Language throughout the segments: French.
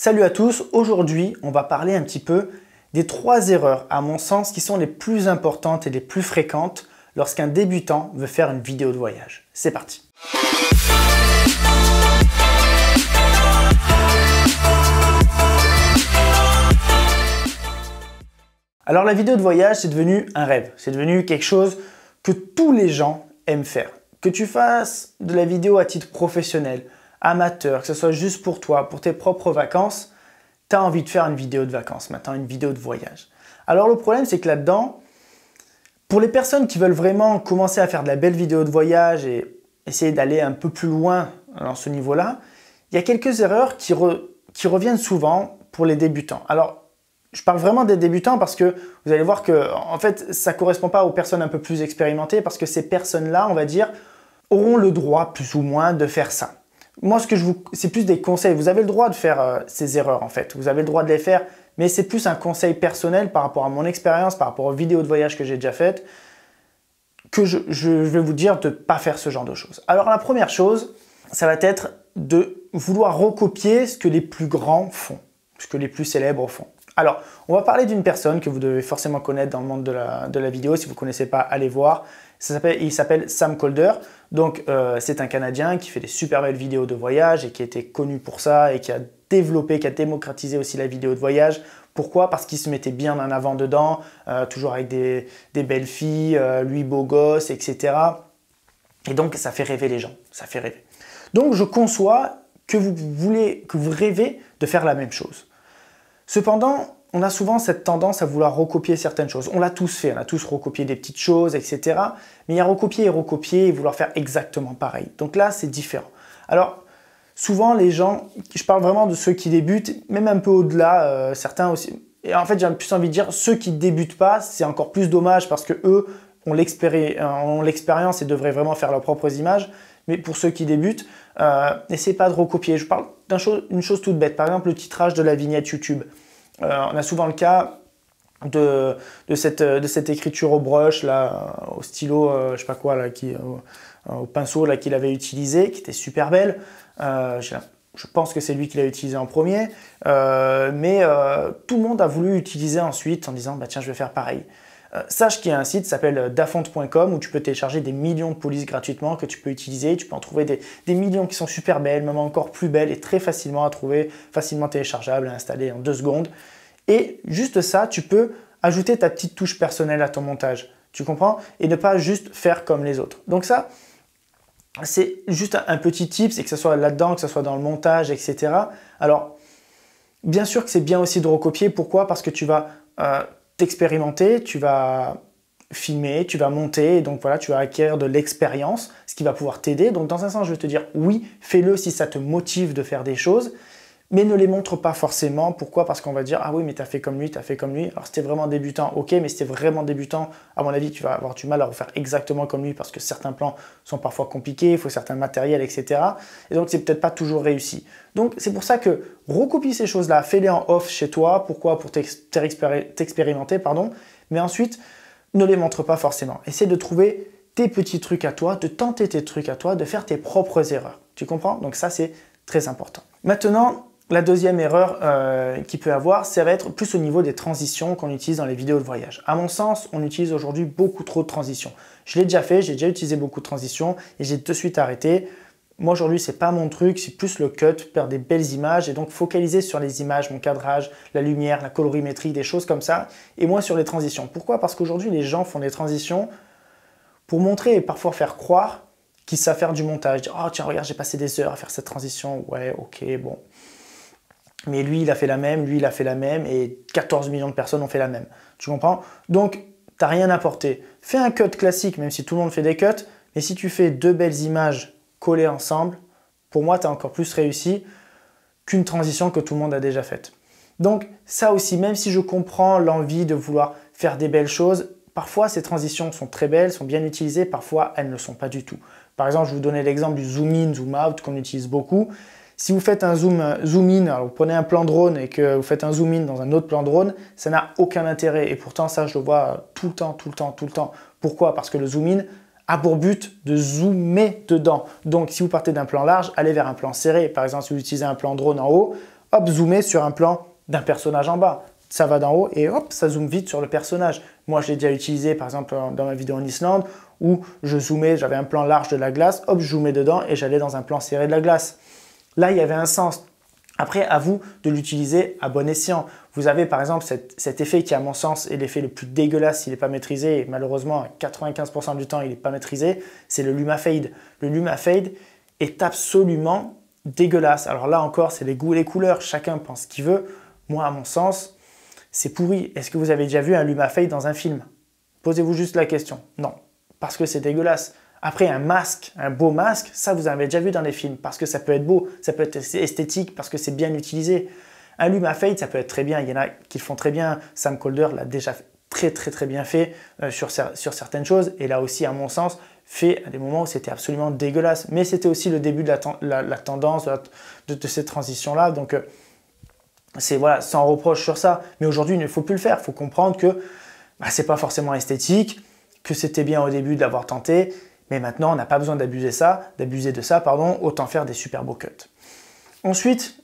Salut à tous, aujourd'hui on va parler un petit peu des 3 erreurs à mon sens qui sont les plus importantes et les plus fréquentes lorsqu'un débutant veut faire une vidéo de voyage. C'est parti! Alors la vidéo de voyage c'est devenu un rêve, c'est devenu quelque chose que tous les gens aiment faire. Que tu fasses de la vidéo à titre professionnel, amateur, que ce soit juste pour toi, pour tes propres vacances, tu as envie de faire une vidéo de vacances maintenant, une vidéo de voyage. Alors le problème c'est que là-dedans, pour les personnes qui veulent vraiment commencer à faire de la belle vidéo de voyage et essayer d'aller un peu plus loin dans ce niveau-là, il y a quelques erreurs qui reviennent souvent pour les débutants. Alors je parle vraiment des débutants parce que vous allez voir que en fait ça ne correspond pas aux personnes un peu plus expérimentées parce que ces personnes-là, on va dire, auront le droit plus ou moins de faire ça. Moi, c'est plus des conseils. Vous avez le droit de faire ces erreurs en fait. Vous avez le droit de les faire, mais c'est plus un conseil personnel par rapport à mon expérience, par rapport aux vidéos de voyage que j'ai déjà faites, que je vais vous dire de ne pas faire ce genre de choses. Alors la première chose, ça va être de vouloir recopier ce que les plus grands font, ce que les plus célèbres font. Alors, on va parler d'une personne que vous devez forcément connaître dans le monde de la vidéo. Si vous ne connaissez pas, allez voir. Il s'appelle Sam Kolder. Donc, c'est un Canadien qui fait des super belles vidéos de voyage et qui a été connu pour ça et qui a développé, qui a démocratisé aussi la vidéo de voyage. Pourquoi? Parce qu'il se mettait bien en avant dedans, toujours avec des belles filles, lui beau gosse, etc. Et donc, ça fait rêver les gens. Ça fait rêver. Donc, je conçois que vous rêvez de faire la même chose. Cependant, on a souvent cette tendance à vouloir recopier certaines choses. On l'a tous fait, on a tous recopié des petites choses, etc. Mais il y a recopier et vouloir faire exactement pareil. Donc là, c'est différent. Alors, souvent, les gens, je parle vraiment de ceux qui débutent, même un peu au-delà, certains aussi. Et en fait, j'ai plus envie de dire, ceux qui ne débutent pas, c'est encore plus dommage parce qu'eux ont l'expérience et devraient vraiment faire leurs propres images. Mais pour ceux qui débutent, n'essayez pas de recopier. Je parle d'une chose toute bête. Par exemple, le titrage de la vignette YouTube. On a souvent le cas de cette écriture au brush, là, au stylo, je sais pas quoi, là, au pinceau là, qu'il avait utilisé, qui était super belle. Je pense que c'est lui qui l'a utilisé en premier. Mais tout le monde a voulu utiliser ensuite en disant bah, « tiens, je vais faire pareil ». Sache qu'il y a un site qui s'appelle dafont.com où tu peux télécharger des millions de polices gratuitement que tu peux utiliser. Tu peux en trouver des millions qui sont super belles, même encore plus belles et très facilement à trouver, facilement téléchargeables, à installer en 2 secondes. Et juste ça, tu peux ajouter ta petite touche personnelle à ton montage. Tu comprends? Et ne pas juste faire comme les autres. Donc ça, c'est juste un petit tip, c'est que ce soit là-dedans, que ce soit dans le montage, etc. Alors, bien sûr que c'est bien aussi de recopier. Pourquoi? Parce que tu vas t'expérimenter, tu vas filmer, tu vas monter, et donc voilà, tu vas acquérir de l'expérience, ce qui va pouvoir t'aider. Donc dans un sens, je vais te dire oui, fais-le si ça te motive de faire des choses, mais ne les montre pas forcément. Pourquoi? Parce qu'on va dire ah oui, mais tu as fait comme lui, tu as fait comme lui. Alors si tu es vraiment débutant, ok, mais si tu es vraiment débutant, à mon avis, tu vas avoir du mal à refaire exactement comme lui parce que certains plans sont parfois compliqués, il faut certains matériels, etc. Et donc c'est peut-être pas toujours réussi. Donc c'est pour ça que recopie ces choses-là, fais-les en off chez toi. Pourquoi? Pour t'expérimenter, pardon. Mais ensuite, ne les montre pas forcément. Essaie de trouver tes petits trucs à toi, de tenter tes trucs à toi, de faire tes propres erreurs. Tu comprends? Donc ça, c'est très important. Maintenant, la deuxième erreur qu'il peut avoir, ça va être plus au niveau des transitions qu'on utilise dans les vidéos de voyage. À mon sens, on utilise aujourd'hui beaucoup trop de transitions. Je l'ai déjà fait, j'ai déjà utilisé beaucoup de transitions et j'ai de suite arrêté. Moi aujourd'hui, c'est pas mon truc, c'est plus le cut, faire des belles images et donc focaliser sur les images, mon cadrage, la lumière, la colorimétrie, des choses comme ça et moins sur les transitions. Pourquoi? Parce qu'aujourd'hui, les gens font des transitions pour montrer et parfois faire croire qu'ils savent faire du montage. Dire, oh tiens, regarde, j'ai passé des heures à faire cette transition. Ouais, ok, bon. Mais lui, il a fait la même, lui, il a fait la même, et 14 millions de personnes ont fait la même. Tu comprends? Donc, tu n'as rien apporté. Fais un cut classique, même si tout le monde fait des cuts, mais si tu fais 2 belles images collées ensemble, pour moi, tu as encore plus réussi qu'une transition que tout le monde a déjà faite. Donc, ça aussi, même si je comprends l'envie de vouloir faire des belles choses, parfois, ces transitions sont très belles, sont bien utilisées, parfois, elles ne le sont pas du tout. Par exemple, je vous donnais l'exemple du zoom in, zoom out qu'on utilise beaucoup. Si vous faites un zoom in, alors vous prenez un plan drone et que vous faites un zoom in dans un autre plan drone, ça n'a aucun intérêt. Et pourtant, ça, je le vois tout le temps, tout le temps, tout le temps. Pourquoi? Parce que le zoom in a pour but de zoomer dedans. Donc, si vous partez d'un plan large, allez vers un plan serré. Par exemple, si vous utilisez un plan drone en haut, hop, zoomer sur un plan d'un personnage en bas. Ça va d'en haut et hop, ça zoome vite sur le personnage. Moi, je l'ai déjà utilisé par exemple dans ma vidéo en Islande où je zoomais, j'avais un plan large de la glace, hop, je zoomais dedans et j'allais dans un plan serré de la glace. Là, il y avait un sens. Après, à vous de l'utiliser à bon escient. Vous avez par exemple cet effet qui, à mon sens, est l'effet le plus dégueulasse s'il n'est pas maîtrisé. Et malheureusement, à 95% du temps, il n'est pas maîtrisé. C'est le Luma Fade. Le Luma Fade est absolument dégueulasse. Alors là encore, c'est les goûts et les couleurs. Chacun pense ce qu'il veut. Moi, à mon sens, c'est pourri. Est-ce que vous avez déjà vu un Luma Fade dans un film? Posez-vous juste la question. Non, parce que c'est dégueulasse. Après, un masque, un beau masque, ça vous avez déjà vu dans les films parce que ça peut être beau, ça peut être esthétique parce que c'est bien utilisé. Un Luma Fade, ça peut être très bien, il y en a qui le font très bien. Sam Kolder l'a déjà très bien fait sur certaines choses et là aussi, à mon sens, fait à des moments où c'était absolument dégueulasse. Mais c'était aussi le début de la tendance de cette transition-là. Donc, c'est voilà, sans reproche sur ça. Mais aujourd'hui, il ne faut plus le faire. Il faut comprendre que c'est pas forcément esthétique, que c'était bien au début de l'avoir tenté. Mais maintenant, on n'a pas besoin d'abuser de ça, autant faire des super beaux cuts. Ensuite,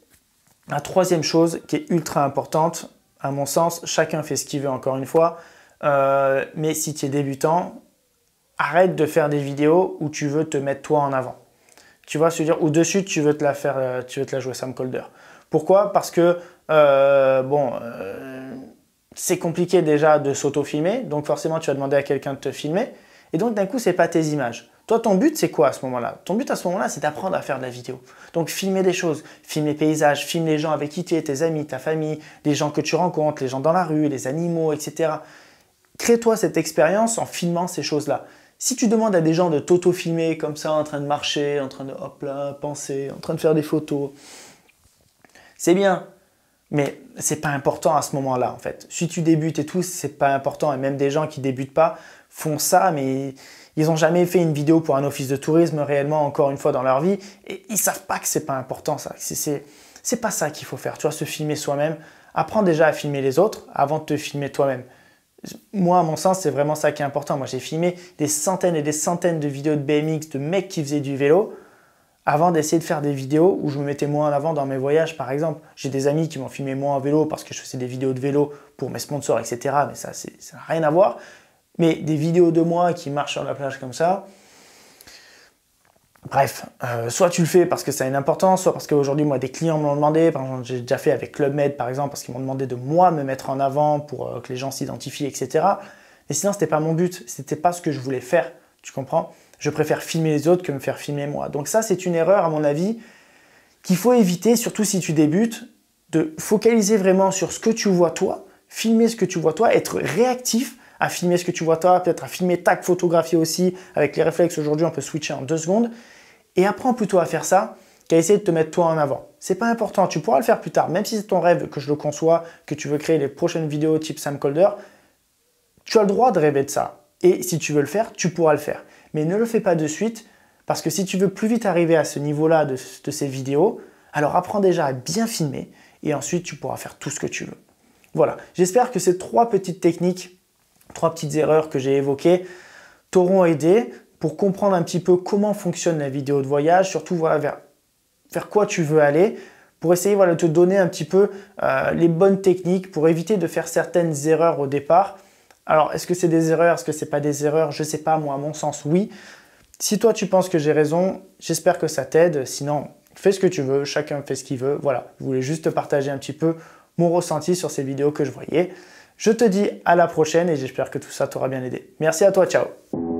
la troisième chose qui est ultra importante, à mon sens, chacun fait ce qu'il veut encore une fois, mais si tu es débutant, arrête de faire des vidéos où tu veux te mettre toi en avant. Tu vois, se dire, ou dessus, tu veux te la jouer Sam Kolder. Pourquoi? Parce que, c'est compliqué déjà de s'auto-filmer, donc forcément, tu vas demander à quelqu'un de te filmer. Et donc, d'un coup, ce n'est pas tes images. Toi, ton but, c'est quoi à ce moment-là? Ton but à ce moment-là, c'est d'apprendre à faire de la vidéo. Donc, filmer des choses, filme les paysages, filme les gens avec qui tu es, tes amis, ta famille, les gens que tu rencontres, les gens dans la rue, les animaux, etc. Crée-toi cette expérience en filmant ces choses-là. Si tu demandes à des gens de t'auto-filmer comme ça, en train de marcher, en train de hop là, penser, en train de faire des photos, c'est bien. Mais c'est pas important à ce moment-là, en fait. Si tu débutes et tout, c'est pas important. Et même des gens qui débutent pas font ça, mais ils n'ont jamais fait une vidéo pour un office de tourisme réellement, encore une fois, dans leur vie. Et ils savent pas que c'est pas important, ça. C'est pas ça qu'il faut faire. Tu vois, se filmer soi-même. Apprends déjà à filmer les autres avant de te filmer toi-même. Moi, à mon sens, c'est vraiment ça qui est important. Moi, j'ai filmé des centaines et des centaines de vidéos de BMX, de mecs qui faisaient du vélo, avant d'essayer de faire des vidéos où je me mettais moins en avant dans mes voyages, par exemple. J'ai des amis qui m'ont filmé moi en vélo parce que je faisais des vidéos de vélo pour mes sponsors, etc. Mais ça n'a rien à voir. Mais des vidéos de moi qui marchent sur la plage comme ça, bref, soit tu le fais parce que ça a une importance, soit parce qu'aujourd'hui, moi, des clients me l'ont demandé. Par exemple, j'ai déjà fait avec Club Med, par exemple, parce qu'ils m'ont demandé de moi me mettre en avant pour que les gens s'identifient, etc. Mais sinon, ce n'était pas mon but. Ce n'était pas ce que je voulais faire. Tu comprends? Je préfère filmer les autres que me faire filmer moi. Donc ça, c'est une erreur, à mon avis, qu'il faut éviter, surtout si tu débutes, de focaliser vraiment sur ce que tu vois toi, filmer ce que tu vois toi, être réactif à filmer ce que tu vois toi, peut-être à filmer, tac, photographier aussi. Avec les réflexes, aujourd'hui, on peut switcher en 2 secondes. Et apprends plutôt à faire ça qu'à essayer de te mettre toi en avant. C'est pas important, tu pourras le faire plus tard. Même si c'est ton rêve, que je le conçois, que tu veux créer les prochaines vidéos type Sam Kolder, tu as le droit de rêver de ça. Et si tu veux le faire, tu pourras le faire. Mais ne le fais pas de suite, parce que si tu veux plus vite arriver à ce niveau-là de ces vidéos, alors apprends déjà à bien filmer, et ensuite tu pourras faire tout ce que tu veux. Voilà, j'espère que ces 3 petites techniques, 3 petites erreurs que j'ai évoquées, t'auront aidé pour comprendre un petit peu comment fonctionne la vidéo de voyage, surtout voilà, vers quoi tu veux aller, pour essayer de te donner un petit peu les bonnes techniques, pour éviter de faire certaines erreurs au départ. Alors, est-ce que c'est des erreurs? Est-ce que c'est pas des erreurs? Je sais pas, moi, à mon sens, oui. Si toi, tu penses que j'ai raison, j'espère que ça t'aide. Sinon, fais ce que tu veux, chacun fait ce qu'il veut. Voilà, je voulais juste te partager un petit peu mon ressenti sur ces vidéos que je voyais. Je te dis à la prochaine et j'espère que tout ça t'aura bien aidé. Merci à toi, ciao!